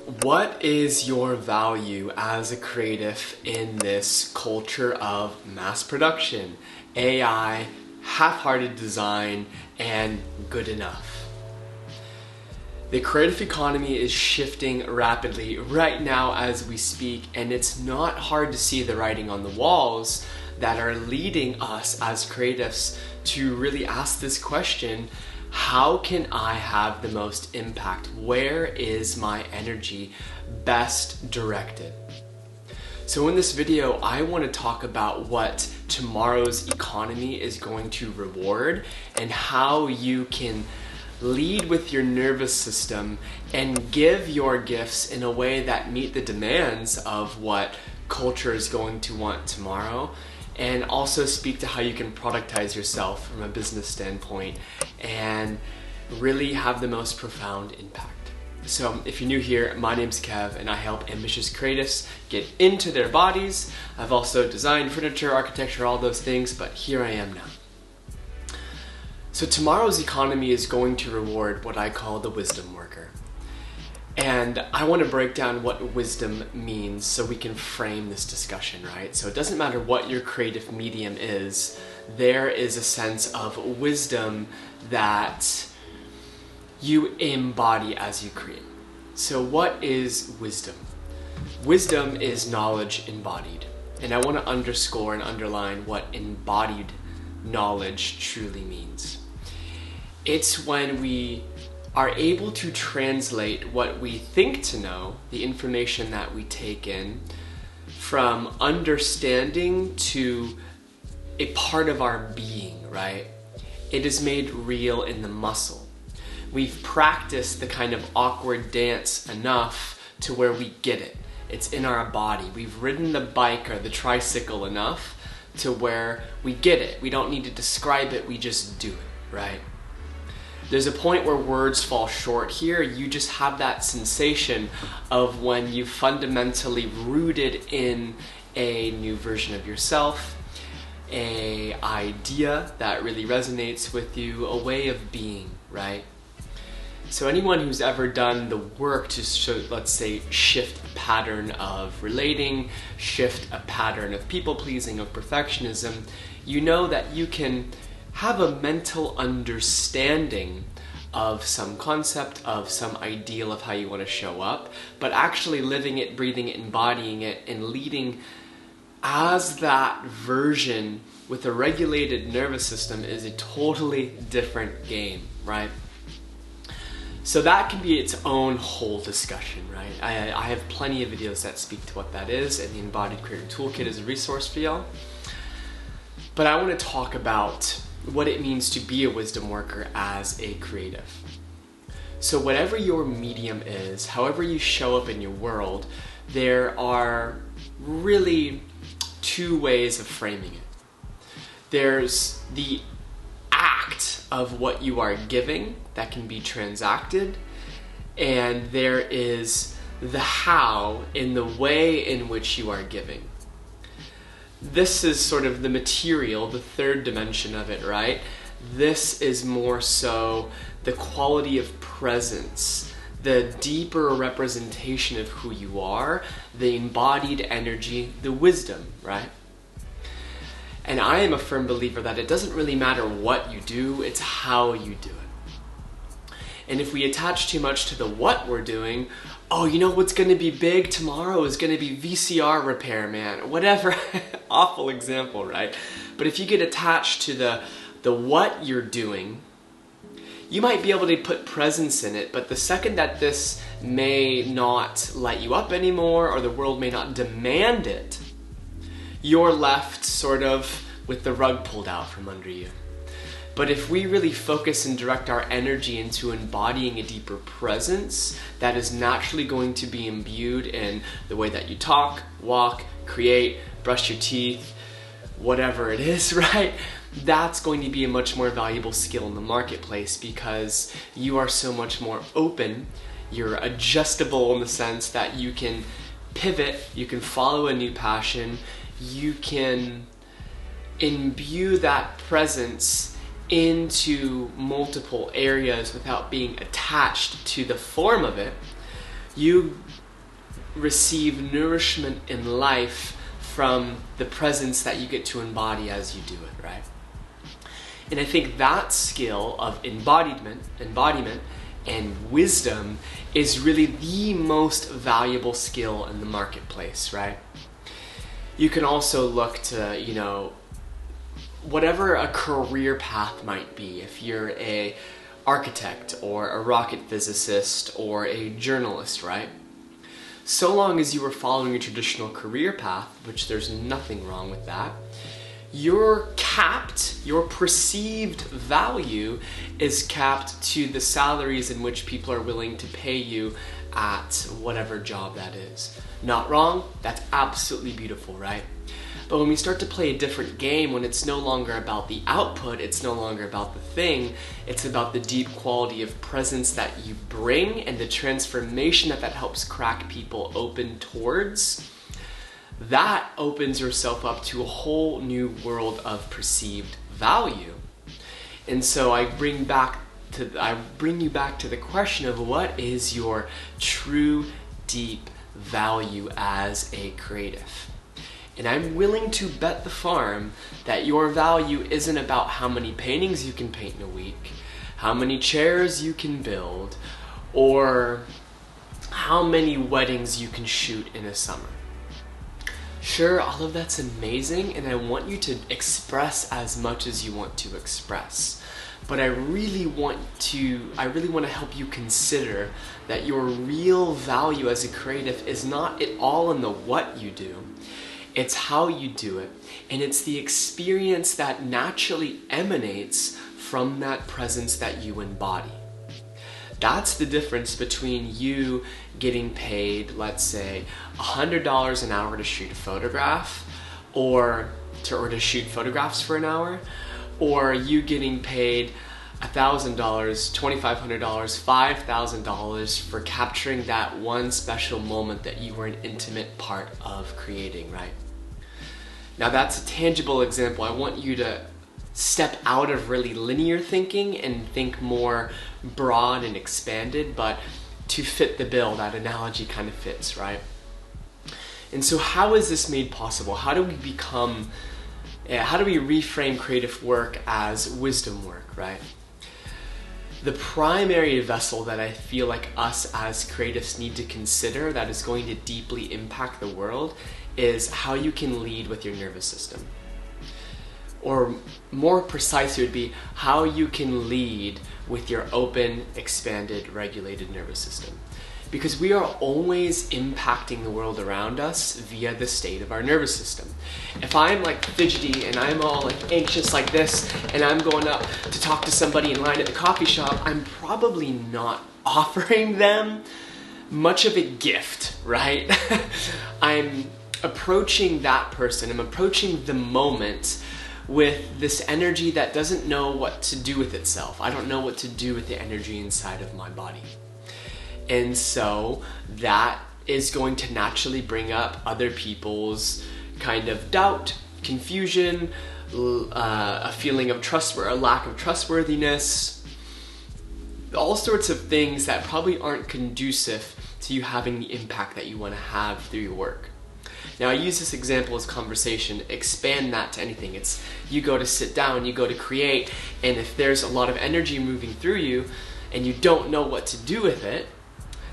What is your value as a creative in this culture of mass production, AI, half-hearted design, and good enough? The creative economy is shifting rapidly right now as we speak, and it's not hard to see the writing on the walls that are leading us as creatives to really ask this question: how can I have the most impact? Where is my energy best directed? So in this video, I want to talk about what tomorrow's economy is going to reward and how you can lead with your nervous system and give your gifts in a way that meet the demands of what culture is going to want tomorrow, and also speak to how you can productize yourself from a business standpoint and really have the most profound impact. So if you're new here, my name's Kev and I help ambitious creatives get into their bodies. I've also designed furniture, architecture, all those things, but here I am now. So tomorrow's economy is going to reward what I call the wisdom worker. And I want to break down what wisdom means so we can frame this discussion, right? So it doesn't matter what your creative medium is, there is a sense of wisdom that you embody as you create. So what is wisdom? Wisdom is knowledge embodied. And I want to underscore and underline what embodied knowledge truly means. It's when we are able to translate what we think to know, the information that we take in, from understanding to a part of our being, right? It is made real in the muscle. We've practiced the kind of awkward dance enough to where we get it. It's in our body. We've ridden the bike or the tricycle enough to where we get it. We don't need to describe it, we just do it, right? There's a point where words fall short here. You just have that sensation of when you fundamentally rooted in a new version of yourself, an idea that really resonates with you, a way of being, right? So anyone who's ever done the work to, let's say, shift a pattern of relating, shift a pattern of people-pleasing, of perfectionism, you know that you can have a mental understanding of some concept, of some ideal of how you want to show up, but actually living it, breathing it, embodying it, and leading as that version with a regulated nervous system is a totally different game, right? So that can be its own whole discussion, right? I have plenty of videos that speak to what that is, and the Embodied Creator Toolkit is a resource for y'all. But I want to talk about what it means to be a wisdom worker as a creative. So whatever your medium is, however you show up in your world, there are really two ways of framing it. There's the act of what you are giving that can be transacted, and there is the how in the way in which you are giving. This is sort of the material, the third dimension of it, right? This is more so the quality of presence, the deeper representation of who you are, the embodied energy, the wisdom, right? And I am a firm believer that it doesn't really matter what you do, it's how you do it. And if we attach too much to the what we're doing, oh, you know what's going to be big tomorrow is going to be VCR repair, man. Whatever. Awful example, right? But if you get attached to the what you're doing, you might be able to put presence in it, but the second that this may not light you up anymore, or the world may not demand it, you're left sort of with the rug pulled out from under you. But if we really focus and direct our energy into embodying a deeper presence that is naturally going to be imbued in the way that you talk, walk, create, brush your teeth, whatever it is, right? That's going to be a much more valuable skill in the marketplace because you are so much more open. You're adjustable in the sense that you can pivot, you can follow a new passion, you can imbue that presence into multiple areas without being attached to the form of it. You receive nourishment in life from the presence that you get to embody as you do it, right? And I think that skill of embodiment and wisdom is really the most valuable skill in the marketplace, right? You can also look to, whatever a career path might be, if you're a architect or a rocket physicist or a journalist, right? So long as you are following a traditional career path, which there's nothing wrong with that, your perceived value is capped to the salaries in which people are willing to pay you at whatever job that is. Not wrong, that's absolutely beautiful, right? But when we start to play a different game, when it's no longer about the output, it's no longer about the thing, it's about the deep quality of presence that you bring and the transformation that helps crack people open towards, that opens yourself up to a whole new world of perceived value. And so I bring you back to the question of what is your true deep value as a creative. And I'm willing to bet the farm that your value isn't about how many paintings you can paint in a week, how many chairs you can build, or how many weddings you can shoot in a summer. Sure, all of that's amazing, and I want you to express as much as you want to express. But I really want to help you consider that your real value as a creative is not at all in the what you do. It's how you do it, and it's the experience that naturally emanates from that presence that you embody. That's the difference between you getting paid, let's say, $100 an hour to shoot a photograph, or to shoot photographs for an hour, or you getting paid $1,000, $2,500, $5,000 for capturing that one special moment that you were an intimate part of creating, right? Now that's a tangible example. I want you to step out of really linear thinking and think more broad and expanded, but to fit the bill, that analogy kind of fits, right? And so how is this made possible? How do we reframe creative work as wisdom work, right? The primary vessel that I feel like us as creatives need to consider that is going to deeply impact the world is how you can lead with your nervous system. Or more precisely would be how you can lead with your open, expanded, regulated nervous system. Because we are always impacting the world around us via the state of our nervous system. If I'm like fidgety and I'm all like anxious like this and I'm going up to talk to somebody in line at the coffee shop, I'm probably not offering them much of a gift, right? I'm approaching that person, I'm approaching the moment with this energy that doesn't know what to do with itself. I don't know what to do with the energy inside of my body. And so that is going to naturally bring up other people's kind of doubt, confusion, a feeling of a lack of trustworthiness, all sorts of things that probably aren't conducive to you having the impact that you want to have through your work. Now I use this example as conversation, expand that to anything. It's you go to sit down, you go to create, and if there's a lot of energy moving through you and you don't know what to do with it,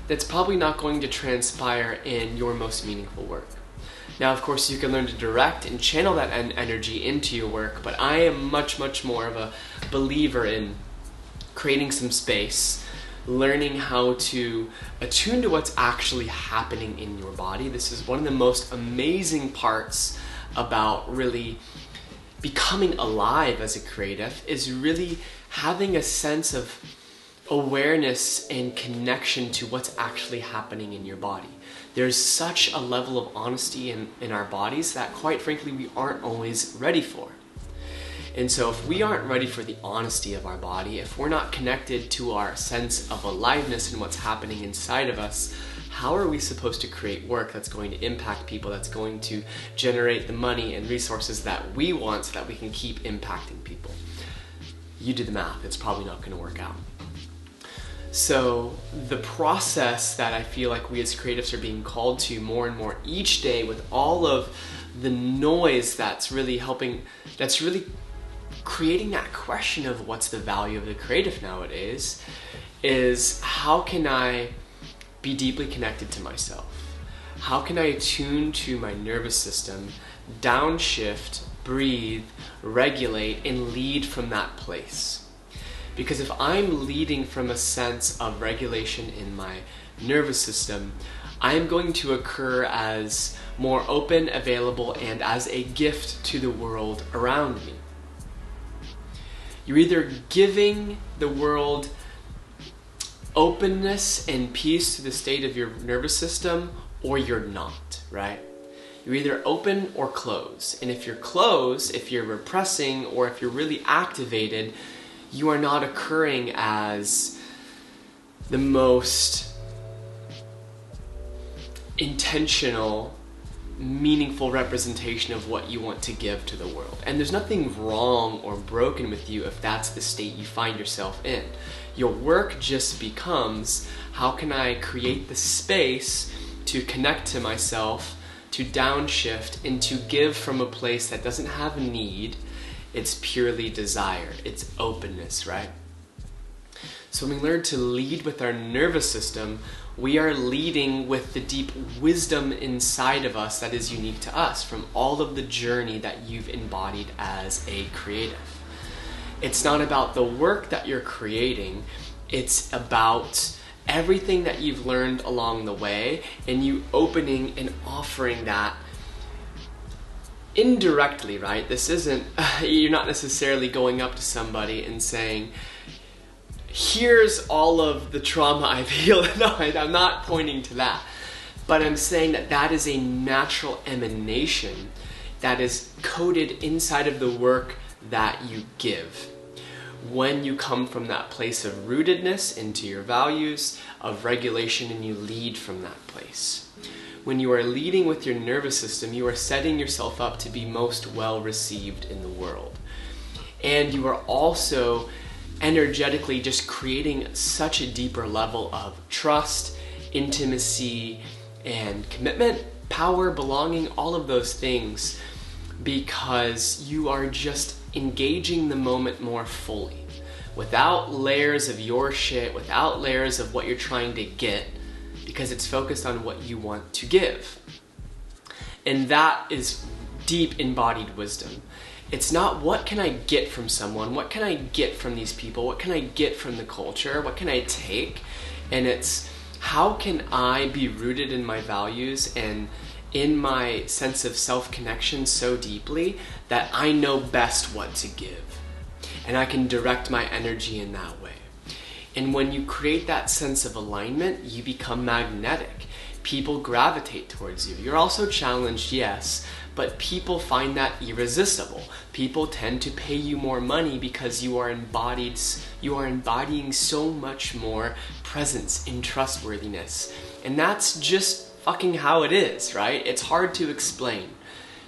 that's probably not going to transpire in your most meaningful work. Now, of course, you can learn to direct and channel that energy into your work, but I am much, much more of a believer in creating some space, learning how to attune to what's actually happening in your body. This is one of the most amazing parts about really becoming alive as a creative, is really having a sense of awareness and connection to what's actually happening in your body. There's such a level of honesty in our bodies that, quite frankly, we aren't always ready for. And so if we aren't ready for the honesty of our body, if we're not connected to our sense of aliveness and what's happening inside of us, how are we supposed to create work that's going to impact people, that's going to generate the money and resources that we want so that we can keep impacting people? You do the math, it's probably not going to work out. So the process that I feel like we as creatives are being called to more and more each day, with all of the noise that's really creating that question of what's the value of the creative nowadays, is how can I be deeply connected to myself? How can I attune to my nervous system, downshift, breathe, regulate, and lead from that place? Because if I'm leading from a sense of regulation in my nervous system, I'm going to occur as more open, available, and as a gift to the world around me. You're either giving the world openness and peace to the state of your nervous system, or you're not, right? You're either open or closed. And if you're closed, if you're repressing, or if you're really activated, you are not occurring as the most intentional, meaningful representation of what you want to give to the world. And there's nothing wrong or broken with you if that's the state you find yourself in. Your work just becomes, how can I create the space to connect to myself, to downshift, and to give from a place that doesn't have a need. It's purely desire. It's openness, right? So when we learn to lead with our nervous system, we are leading with the deep wisdom inside of us that is unique to us from all of the journey that you've embodied as a creative. It's not about the work that you're creating. It's about everything that you've learned along the way, and you opening and offering that indirectly, right? This isn't, you're not necessarily going up to somebody and saying, here's all of the trauma I've healed. No, I'm not pointing to that. But I'm saying that that is a natural emanation that is coded inside of the work that you give. When you come from that place of rootedness into your values, of regulation, and you lead from that place. When you are leading with your nervous system, you are setting yourself up to be most well received in the world. And you are also energetically just creating such a deeper level of trust, intimacy, and commitment, power, belonging, all of those things, because you are just engaging the moment more fully, without layers of your shit, without layers of what you're trying to get, because it's focused on what you want to give. And that is deep embodied wisdom. It's not what can I get from someone, what can I get from these people, what can I get from the culture, what can I take, and it's how can I be rooted in my values and in my sense of self-connection so deeply that I know best what to give, and I can direct my energy in that way. And when you create that sense of alignment, you become magnetic. People gravitate towards you. You're also challenged, yes, but people find that irresistible. People tend to pay you more money because you are embodying so much more presence and trustworthiness. And that's just fucking how it is, right? It's hard to explain,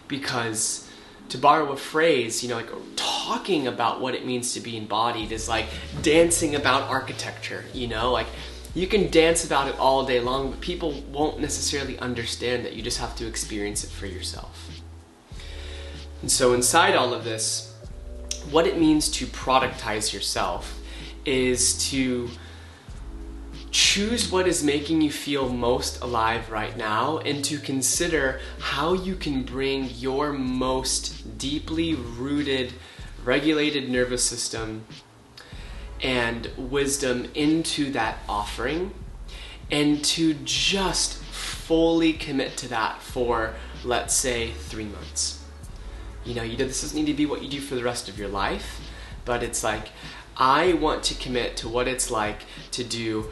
because to borrow a phrase, like talking about what it means to be embodied is like dancing about architecture, like you can dance about it all day long, but people won't necessarily understand that. You just have to experience it for yourself. And so inside all of this, what it means to productize yourself is to choose what is making you feel most alive right now, and to consider how you can bring your most deeply rooted, regulated nervous system and wisdom into that offering, and to just fully commit to that for, let's say, 3 months. This doesn't need to be what you do for the rest of your life, but it's like, I want to commit to what it's like to do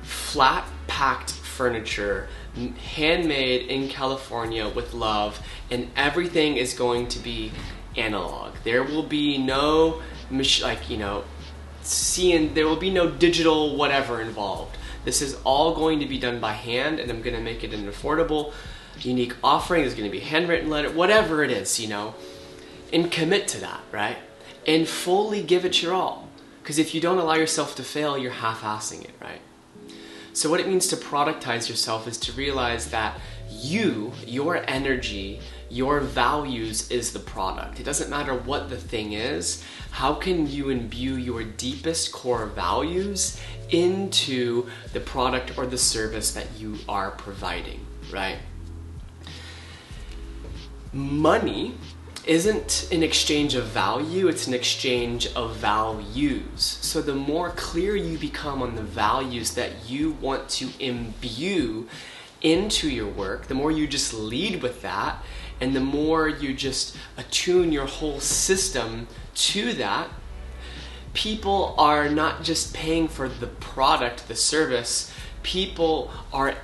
flat packed furniture, handmade in California with love, and everything is going to be analog. There will be no there will be no digital whatever involved. This is all going to be done by hand, and I'm going to make it an affordable, unique offering. There's going to be a handwritten letter, whatever it is, and commit to that, right? And fully give it your all. Because if you don't allow yourself to fail, you're half-assing it, right? So what it means to productize yourself is to realize that your energy, your values is the product. It doesn't matter what the thing is. How can you imbue your deepest core values into the product or the service that you are providing, right? Money isn't an exchange of value, it's an exchange of values. So the more clear you become on the values that you want to imbue into your work, the more you just lead with that, and the more you just attune your whole system to that, people are not just paying for the product, the service, people are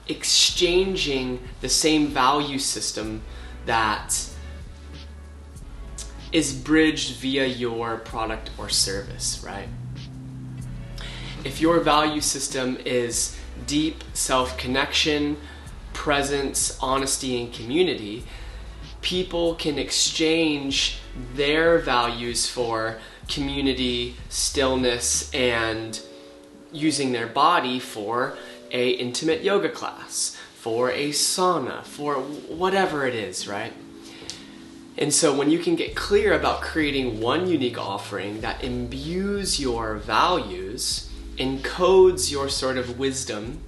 exchanging the same value system that is bridged via your product or service, right? If your value system is deep self-connection, presence, honesty, and community, people can exchange their values for community, stillness, and using their body for an intimate yoga class, for a sauna, for whatever it is, right? And so when you can get clear about creating one unique offering that imbues your values, encodes your sort of wisdom,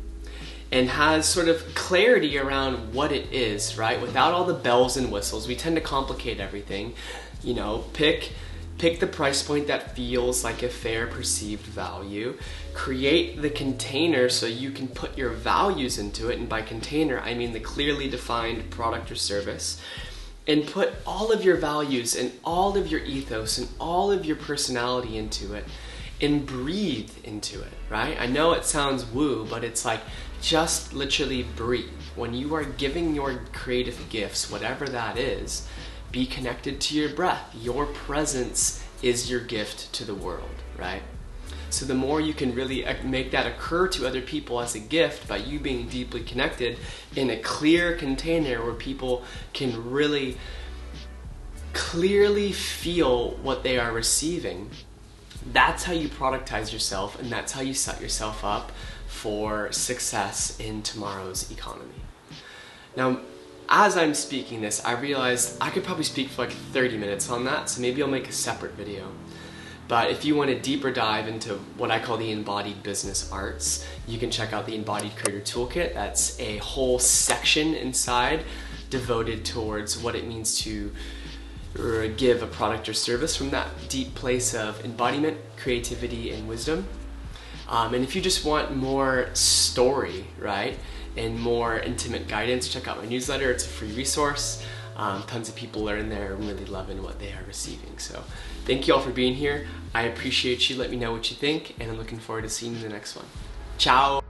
and has sort of clarity around what it is, right? Without all the bells and whistles. We tend to complicate everything. You know, pick the price point that feels like a fair perceived value. Create the container so you can put your values into it, and by container I mean the clearly defined product or service. And put all of your values and all of your ethos and all of your personality into it, and breathe into it, right? I know it sounds woo, but it's like just literally breathe. When you are giving your creative gifts, whatever that is, be connected to your breath. Your presence is your gift to the world, right? So the more you can really make that occur to other people as a gift by you being deeply connected in a clear container where people can really clearly feel what they are receiving, that's how you productize yourself, and that's how you set yourself up for success in tomorrow's economy. Now, as I'm speaking this, I realized I could probably speak for like 30 minutes on that, so maybe I'll make a separate video. But if you want a deeper dive into what I call the embodied business arts, you can check out the Embodied Creator Toolkit. That's a whole section inside devoted towards what it means to give a product or service from that deep place of embodiment, creativity, and wisdom. And if you just want more story, right, and more intimate guidance, check out my newsletter. It's a free resource. Tons of people are in there really loving what they are receiving. So thank you all for being here. I appreciate you. Let me know what you think, and I'm looking forward to seeing you in the next one. Ciao.